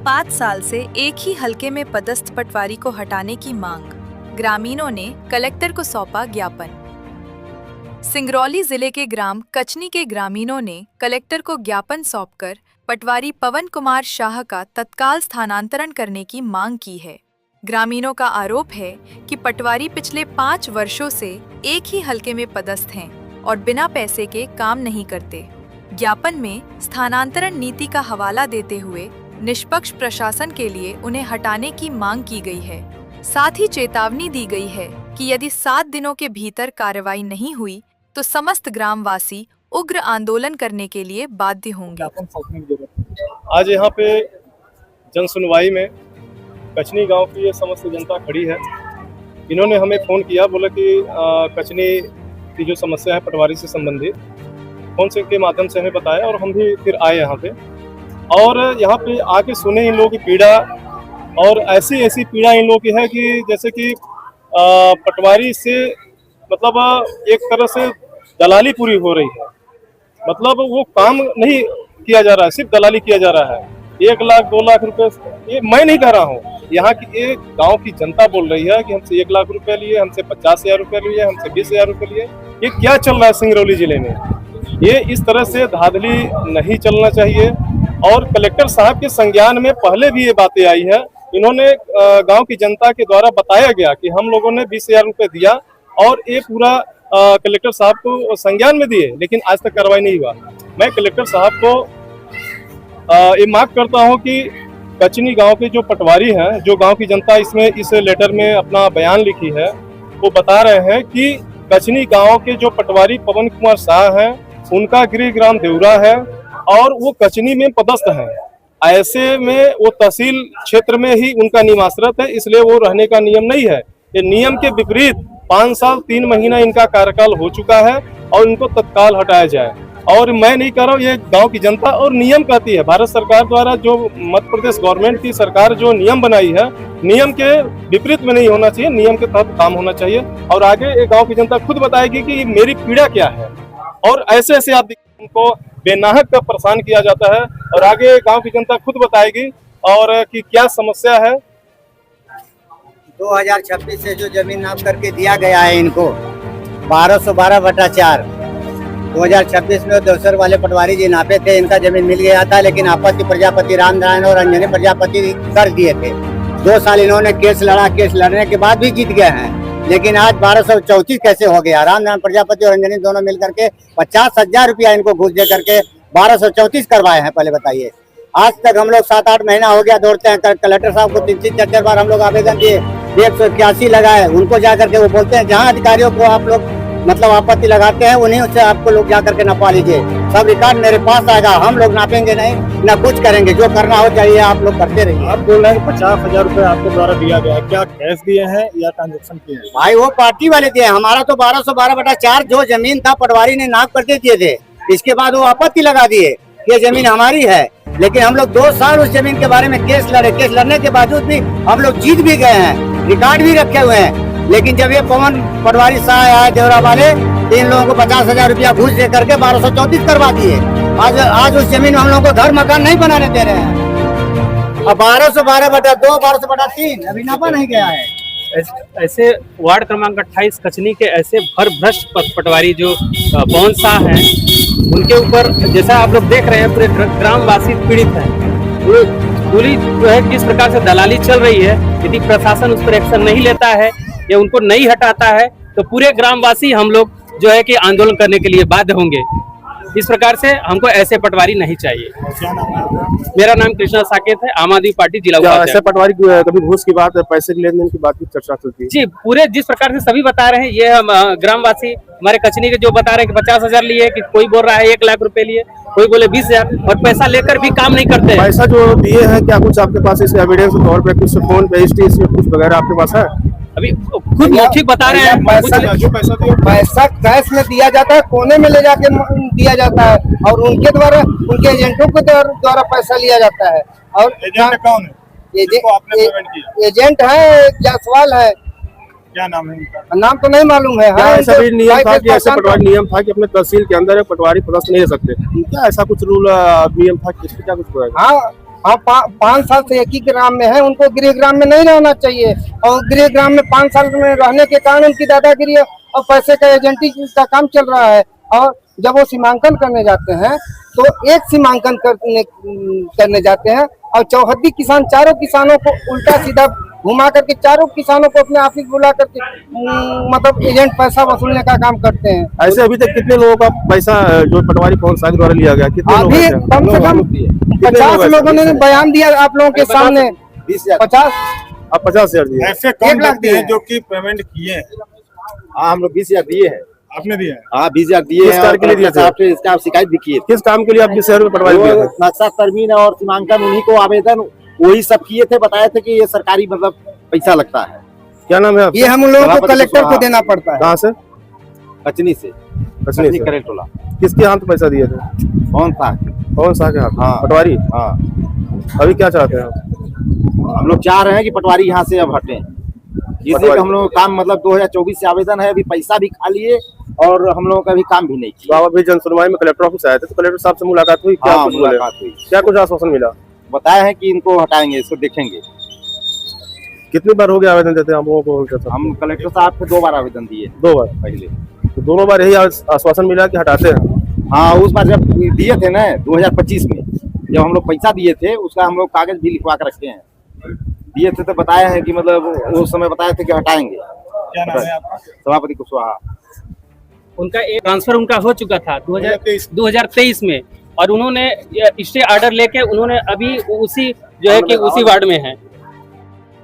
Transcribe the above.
5 साल से एक ही हलके में पदस्थ पटवारी को हटाने की मांग। ग्रामीणों ने कलेक्टर को सौंपा ज्ञापन। सिंगरौली जिले के ग्राम कचनी के ग्रामीणों ने कलेक्टर को ज्ञापन सौंपकर पटवारी पवन कुमार शाह का तत्काल स्थानांतरण करने की मांग की है। ग्रामीणों का आरोप है कि पटवारी पिछले 5 वर्षों से एक ही हलके में पदस्थ हैं और बिना पैसे के काम नहीं करते। ज्ञापन में स्थानांतरण नीति का हवाला देते हुए निष्पक्ष प्रशासन के लिए उन्हें हटाने की मांग की गई है। साथ ही चेतावनी दी गई है कि यदि 7 दिनों के भीतर कार्रवाई नहीं हुई तो समस्त ग्रामवासी उग्र आंदोलन करने के लिए बाध्य होंगे। आज यहाँ पे जन सुनवाई में कचनी गांव की ये समस्त जनता खड़ी है। इन्होंने हमें फ़ोन किया, बोला कि कचनी की जो समस्या है पटवारी से संबंधित, फोन से के माध्यम से हमें बताया और हम भी फिर आए यहाँ पे। और यहाँ पे आके सुने इन लोगों की पीड़ा, और ऐसी पीड़ा इन लोगों की है कि जैसे कि पटवारी से मतलब एक तरह से दलाली पूरी हो रही है। मतलब वो काम नहीं किया जा रहा है, सिर्फ दलाली किया जा रहा है। 1 लाख 2 लाख रुपए, ये मैं नहीं कह रहा हूँ, यहाँ की एक गांव की जनता बोल रही है कि हमसे 1 लाख रुपए लिए, हमसे 50,000 रुपए लिए, हमसे 20,000 रुपए लिए। ये क्या चल रहा है सिंगरौली जिले में? ये इस तरह से धांधली नहीं चलना चाहिए। और कलेक्टर साहब के संज्ञान में पहले भी ये बातें आई है। इन्होंने गांव की जनता के द्वारा बताया गया कि हम लोगों ने 20,000 रुपए दिया और ये पूरा कलेक्टर साहब को संज्ञान में दिए, लेकिन आज तक कार्रवाई नहीं हुआ। मैं कलेक्टर साहब को ये मांग करता हूं कि कचनी गांव के जो पटवारी हैं, जो गांव की जनता इसमें इस लेटर में अपना बयान लिखी है, वो बता रहे हैं कि कचनी गांव के जो पटवारी पवन कुमार शाह हैं, उनका गृह ग्राम देवरा है और वो कचनी में पदस्थ हैं। ऐसे में वो तहसील क्षेत्र में ही उनका निवासरत है, इसलिए वो रहने का नियम नहीं है। ये नियम के विपरीत 5 साल 3 महीना इनका कार्यकाल हो चुका है और इनको तत्काल हटाया जाए। और मैं नहीं कह रहा हूँ, ये गांव की जनता और नियम कहती है। भारत सरकार द्वारा जो मध्य प्रदेश गवर्नमेंट की सरकार जो नियम बनाई है, नियम के विपरीत में नहीं होना चाहिए, नियम के तहत काम होना चाहिए। और आगे ये गांव की जनता खुद बताएगी कि मेरी पीड़ा क्या है। और ऐसे आप उनको बेनाहक का परेशान किया जाता है, और आगे गांव की जनता खुद बताएगी और कि क्या समस्या है। 2026 से जो जमीन नाप करके दिया गया है इनको 1212/4, 2026 में दोसर वाले पटवारी जी नापे थे, इनका जमीन मिल गया था, लेकिन आपत्ति प्रजापति रामनारायण और अंजनी प्रजापति कर दिए थे। 2 साल इन्होंने केस लड़ा, केस लड़ने के बाद भी जीत गए हैं, लेकिन आज 1234 कैसे हो गया? रामनारायण प्रजापति और अंजनी दोनों मिलकर के 50,000 रुपया इनको घूस दे करके 1234 करवाए हैं। पहले बताइए, आज तक हम लोग 7-8 महीना हो गया दौड़ते हैं। कलेक्टर साहब को 3-3 4-4 बार हम लोग आवेदन दिए, 181 लगाए। उनको जाकर के वो बोलते हैं जहाँ अधिकारियों को आप लोग मतलब आपत्ति लगाते हैं, उन्हीं से आपको लोग जाकर के नपा लीजिए। सब रिकॉर्ड मेरे पास आएगा, हम लोग नापेंगे नहीं, ना कुछ करेंगे। जो करना हो चाहिए आप लोग करते रहिए। आप बोल रहे हैं 50,000 रुपए आपके द्वारा दिया गया है, क्या कैश दिए हैं या ट्रांजेक्शन किए हैं? भाई वो पार्टी वाले दिए, हमारा तो 1212/4 जो जमीन था पटवारी ने नाप करके दिए थे। इसके बाद वो आपत्ति लगा दिए, ये जमीन हमारी है। लेकिन हम लोग 2 साल उस जमीन के बारे में केस लड़े, केस लड़ने के बावजूद भी हम लोग जीत भी गए हैं, रिकॉर्ड भी रखे हुए हैं। लेकिन जब ये पवन पटवारी शाह आए देवरा वाले, तो इन लोगों को 50,000 रुपया घूस दे करके 1234 करवा दिए। आज उस जमीन में हम लोगों को घर मकान नहीं बनाने दे रहे हैं। अब 1212/2, 1212/3 अभी नापा नहीं गया है। ऐसे वार्ड क्रमांक 28 कचनी के ऐसे भ्रष्ट पटवारी जो पवन शाह हैं, उनके ऊपर जैसा आप लोग देख रहे हैं पूरे ग्रामवासी पीड़ित हैं। वो पूरी जो है किस प्रकार से दलाली चल रही है, यदि प्रशासन उस पर एक्शन नहीं लेता है या उनको नहीं हटाता है तो पूरे ग्रामवासी हम लोग जो है कि आंदोलन करने के लिए बाध्य होंगे। इस प्रकार से हमको ऐसे पटवारी नहीं चाहिए। क्या नाम है आपका? मेरा नाम कृष्णा साकेत है, आम आदमी पार्टी जिला। ऐसे पटवारी कभी घूस की बात, पैसे के लेन देन की बात की चर्चा चलती है? जी, पूरे जिस प्रकार से सभी बता रहे हैं, ये हम ग्रामवासी हमारे कचनी के जो बता रहे हैं कि 50,000 लिए, कि कोई बोल रहा है 1 लाख रुपए लिए, कोई बोले 20,000, और पैसा लेकर भी काम नहीं करते। पैसा जो दिए हैं क्या कुछ आपके पास इसके एविडेंस के तौर पे, कुछ फोन पे हिस्ट्री कुछ वगैरह आपके पास है? अभी खुद मौखिक बता रहे हैं। पैसा कैश में दिया जाता है, कोने में ले जाके दिया जाता है, और उनके द्वारा उनके एजेंटों के द्वारा पैसा लिया जाता है। और एजेंट कौन है? एजेंट है, जायसवाल है। क्या नाम है इनका? नाम तो नहीं मालूम है। हाँ, ऐसा भी नियम था कि ऐसे पटवारी नियम था कि अपने तहसील के अंदर पटवारी पदस्थ नहीं रह सकते, क्या ऐसा कुछ रूल नियम था? किसकी क्या कुछ? हाँ, हम 5 साल से एक ही ग्राम में है, उनको गृह ग्राम में नहीं रहना चाहिए। और गृह ग्राम में 5 साल में रहने के कारण उनकी दादागिरी और पैसे का एजेंटी का काम चल रहा है। और जब वो सीमांकन करने जाते हैं तो एक सीमांकन करने जाते हैं और चौहद्दी किसान चारों किसानों को उल्टा सीधा घुमा करके चारों किसानों को अपने ऑफिस बुला करके मतलब एजेंट पैसा वसूलने का काम करते हैं। ऐसे अभी तक कितने लोगों का पैसा जो पटवारी पवन शाह के द्वारा लिया गया? कितने लोग अभी ऐसे? कम से कम 50 लोगों ने बयान दिया आप लोगों के सामने। 50 आप 50,000 दिए? ऐसे 1 कम लाख लगते दिए हैं जो कि पेमेंट किए हैं। हाँ, हम लोग 20,000 दिए हैं। आपने दिया है? हाँ, 20,000 दिए किस हैं। कार्य के लिए दिए थे? आपसे इसका आप शिकायत भी किए थे। किस काम के लिए आपके शहर में पटवारी दिया था? नक्शा तरमीन और सीमांकन उन्हीं को आवेदन वही सब किए थे, बताए थे कि ये सरकारी मतलब पैसा लगता है। क्या नाम है आपका? ये हम लोगों को सभापति कलेक्टर को कुशवाहा। देना पड़ता है। कहाँ से? कचनी से, कचनी से। करेक्ट वाला। किसके हाथ पैसा दिए थे? कौन था? पवन शाह के हाथ? हाँ। पटवारी? हाँ, अभी क्या चाहते हैं आप? हम लोग चाह रहे हैं कि पटवारी यहाँ से अब हटें। इसलिए पटवारी- हम लोग काम मतलब 2024 से आवेदन है, अभी पैसा भी खा लिए और हम लोगों का भी काम भी नहीं तो किया। आप अभी जन सुनवाई में कलेक्टर ऑफिस आए थे, तो कलेक्टर साहब से मुलाकात हुई? क्या हाँ, कुछ बोले? मुलाकात हुई। क्या कुछ आश्वासन मिला? बताए हैं कि इनको हटाएंगे, इसको देखेंगे। कितनी बार हो गया आवेदन देते हैं आप लोगों को उनके साथ? हम कलेक्टर साहब को 2 बार आवेदन दिए 2 बार। पहले। तो दोनों बार यही आश्वासन मिला कि हटाते हैं। हाँ, उस बार जब दिए थे ना 2025 में, जब हम लोग पैसा दिए थे उसका हम लोग कागज भी लिखवा कर रखे हैं। दिए थे तो बताए हैं कि मतलब उस समय बताए थे कि हटाएंगे। क्या नाम है आपका? सभापति कुशवाहा। उनका एक ट्रांसफर उनका हो चुका था 2023 में, और उन्होंने स्टे ऑर्डर लेके उन्होंने अभी उसी जो है कि उसी वार्ड में है।